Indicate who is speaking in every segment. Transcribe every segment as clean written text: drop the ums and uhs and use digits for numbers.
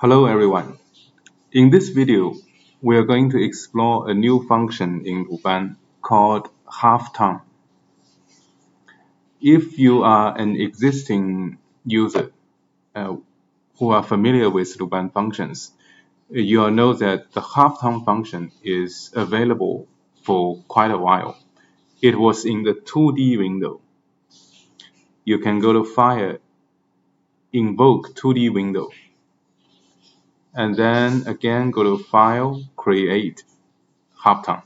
Speaker 1: Hello everyone. In this video, we are going to explore a new function in LuBan called halftone. If you are an existing user who are familiar with LuBan functions, you'll know that the halftone function is available for quite a while. It was in the 2D window. You can go to File, Invoke 2D window, and then again go to File, Create halftone.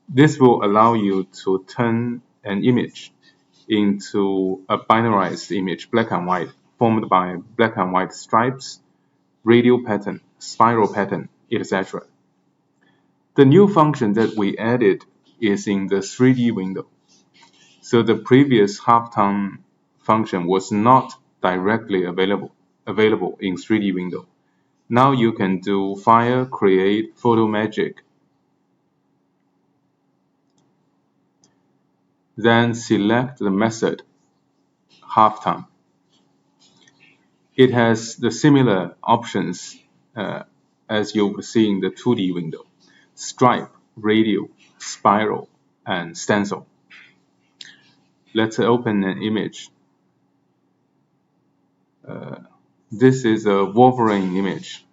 Speaker 1: This will allow you to turn an image into a binarized image, black and white, formed by black and white stripes, radial pattern, spiral pattern, etc. The new function that we added is in the 3D window. So the previous halftone function was not directly available in 3D window. Now you can do File, Create, Photo Magic, then select the method halftone. It has the similar options as you will see in the 2D window: stripe, radial, spiral, and stencil. Let's open an image. This is a Wolverine image.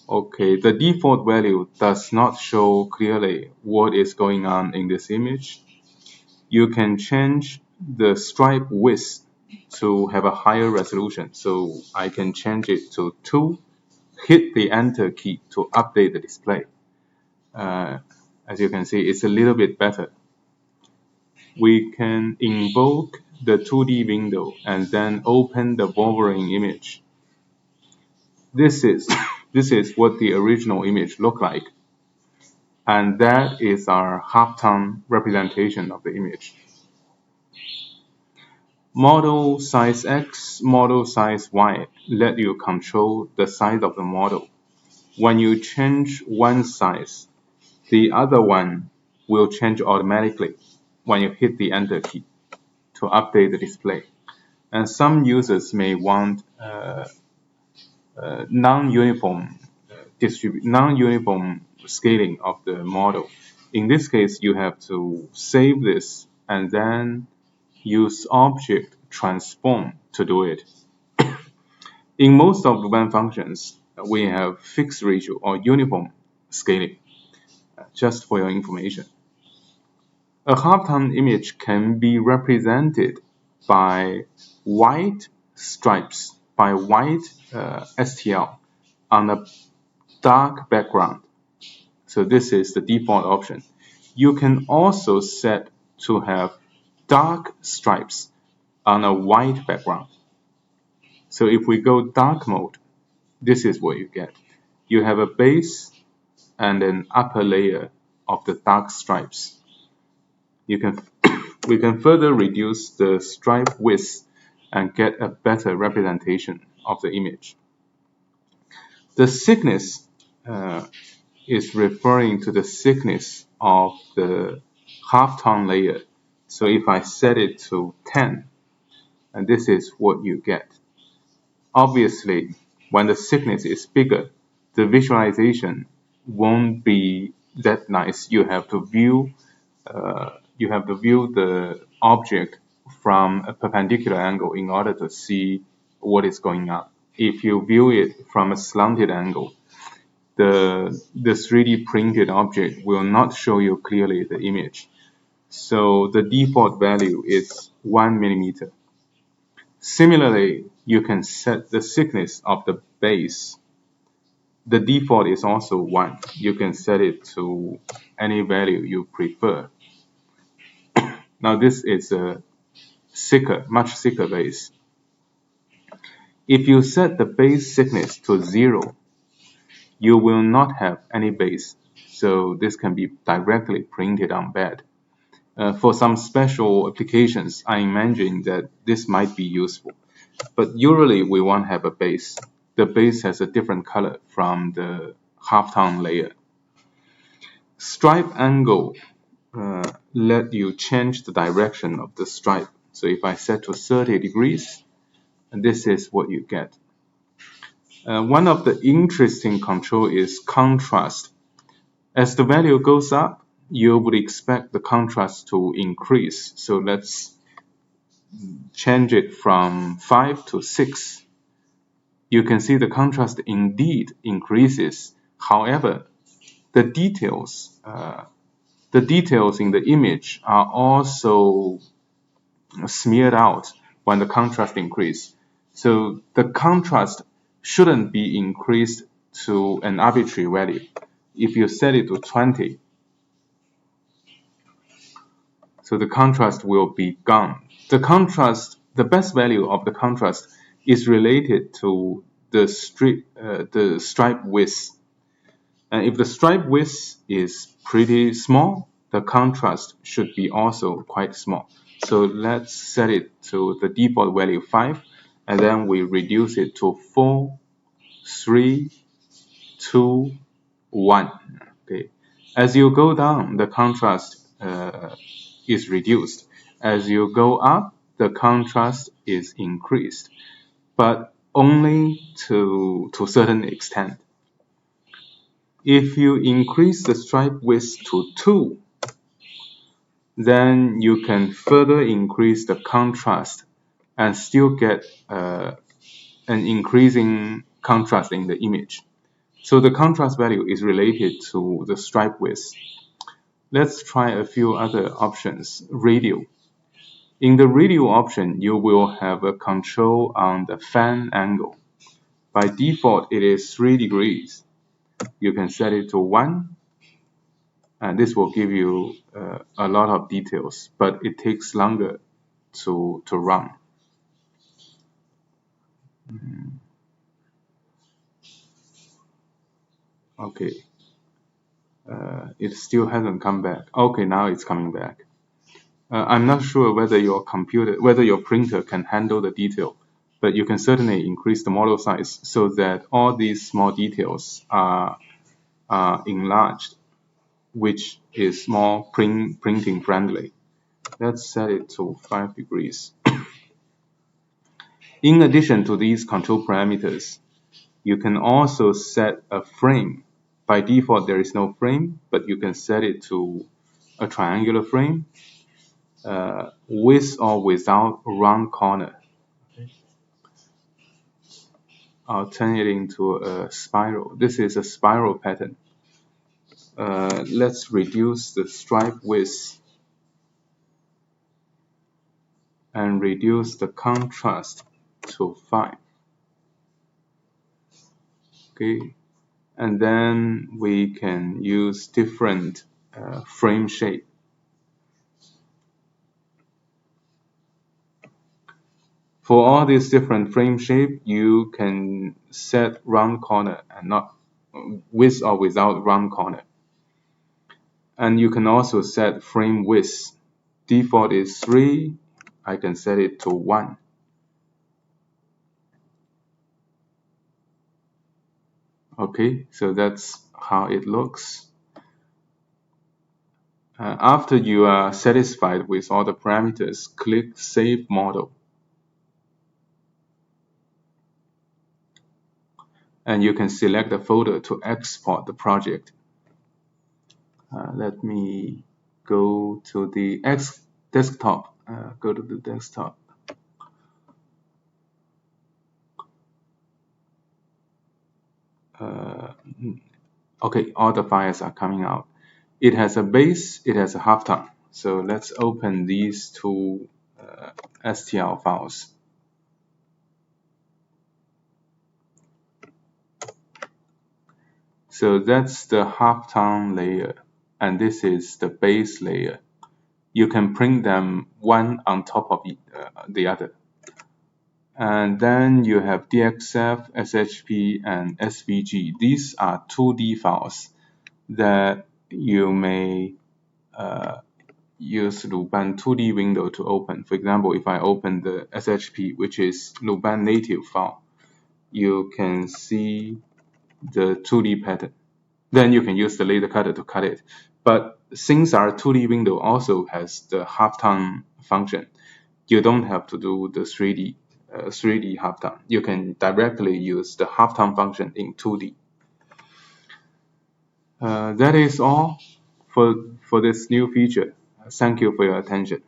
Speaker 1: Okay, the default value does not show clearly what is going on in this image. You can change the stripe width to have a higher resolution. So I can change it to 2, hit the Enter key to update the display. As you can see, it's a little bit better. We can invoke the 2D window and then open the Wolverine image. This is what the original image looked like. And that is our halftone representation of the image. Model size X, model size Y let you control the size of the model. When you change one size, the other one will change automatically when you hit the Enter key to update the display. And some users may want non-uniform scaling of the model. In this case, you have to save this and then use object transform to do it. In most of the LuBan functions, we have fixed ratio or uniform scaling, just for your information. A halftone image can be represented by white stripes, by white STL on a dark background. So this is the default option. You can also set to have dark stripes on a white background. So if we go dark mode, this is what you get. You have a base and an upper layer of the dark stripes. We can further reduce the stripe width and get a better representation of the image. The thickness is referring to the thickness of the halftone layer. So if I set it to 10, and this is what you get. Obviously, when the thickness is bigger, the visualization won't be that nice. You have to view the object from a perpendicular angle in order to see what is going on. If you view it from a slanted angle, the 3D printed object will not show you clearly the image. So the default value is 1 millimeter. Similarly, you can set the thickness of the base. The default is also 1. You can set it to any value you prefer. Now this is a much thicker base. If you set the base thickness to 0, you will not have any base. So this can be directly printed on bed. For some special applications, I imagine that this might be useful. But usually we won't have a base. The base has a different color from the halftone layer. Stripe angle let you change the direction of the stripe. So if I set to 30 degrees, this is what you get. One of the interesting control is contrast. As the value goes up, you would expect the contrast to increase. So let's change it from 5 to 6. You can see the contrast indeed increases. However, the details in the image are also smeared out when the contrast increases. So the contrast shouldn't be increased to an arbitrary value. If you set it to 20, so the contrast will be gone. The best value of the contrast is related to the stripe width. And if the stripe width is pretty small, the contrast should be also quite small. So let's set it to the default value 5, and then we reduce it to 4, 3, 2, 1. Okay. As you go down, the contrast is reduced. As you go up, the contrast is increased, but only to a certain extent. If you increase the stripe width to 2, then you can further increase the contrast and still get an increasing contrast in the image. So the contrast value is related to the stripe width. Let's try a few other options. Radio. In the radio option, you will have a control on the fan angle. By default, it is 3 degrees. You can set it to 1, and this will give you a lot of details, but it takes longer to run. Okay, it still hasn't come back. Okay, now it's coming back. I'm not sure whether your printer can handle the detail, but you can certainly increase the model size so that all these small details are enlarged, which is more printing friendly. Let's set it to 5 degrees. In addition to these control parameters, you can also set a frame. By default, there is no frame, but you can set it to a triangular frame, with or without round corner. I'll turn it into a spiral. This is a spiral pattern. Let's reduce the stripe width and reduce the contrast to 5. Okay, and then we can use different frame shape. For all these different frame shape, you can set round corner and not with or without round corner. And you can also set frame width. Default is 3. I can set it to 1. Okay, so that's how it looks. After you are satisfied with all the parameters, click Save Model. And you can select a folder to export the project. Let me go to the desktop. Go to the desktop. Okay, all the files are coming out. It has a base, it has a halftone. So let's open these two STL files. So that's the halftone layer, and this is the base layer. You can print them one on top of the other. And then you have DXF, SHP, and SVG. These are 2D files that you may use LuBan 2D window to open. For example, if I open the SHP, which is LuBan native file, you can see the 2D pattern. Then you can use the laser cutter to cut it. But since our 2D window also has the halftone function, you don't have to do the 3D 3D halftone. You can directly use the halftone function in 2D. That is all for this new feature. Thank you for your attention.